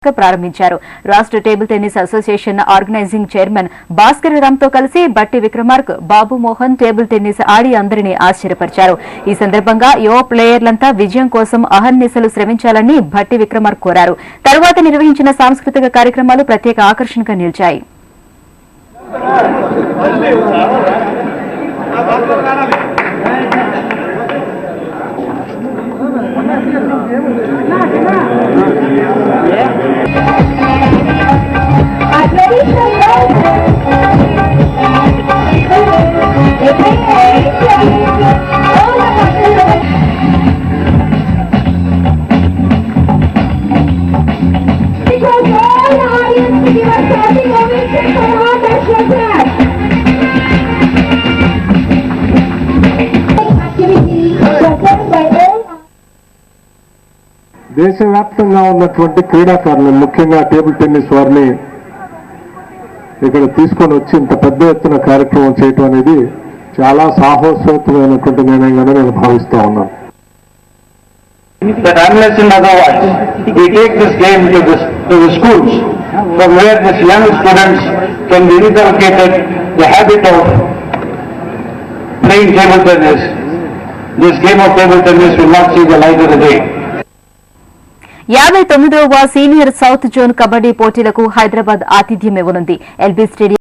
ప్రారంభించారు. రాష్ట్ర table tennis association organizing chairman Bhaskar రామ్తో కలిసి బట్టి విక్రమార్క, బాబు మోహన్ టేబుల్ టెన్నిస్ ఆడి అందరినీ ఆశ్చర్యపరిచారు. ఈ సందర్భంగా యువ ప్లేయర్లంతా విజయం కోసం అహర్నిశలు శ్రమించాలని భట్టి విక్రమార్క కోరారు. తరువాత నిర్వహించిన సాంస్కృతిక కార్యక్రమాలు ప్రత్యేక ఆకర్షణగా నిలిచాయి. దేశవ్యాప్తంగా ఉన్నటువంటి క్రీడాకారులు ముఖ్యంగా టేబుల్ టెన్నిస్ వారిని ఇక్కడ తీసుకొని వచ్చి ఇంత పెద్ద ఎత్తున కార్యక్రమం చేయటం అనేది చాలా సాహసోత్తమైనటువంటి నిర్ణయంగానే నేను భావిస్తా ఉన్నాను. That unless and otherwise we take this game to the schools from where these young students can be inculcated the habit of playing table tennis, this game of table tennis will not see the light of the day. 59వ senior south zone kabaddi పోటీలకు హైదరాబాద్ ఆతిథ్యం ఇవ్వనుంది. LB stadium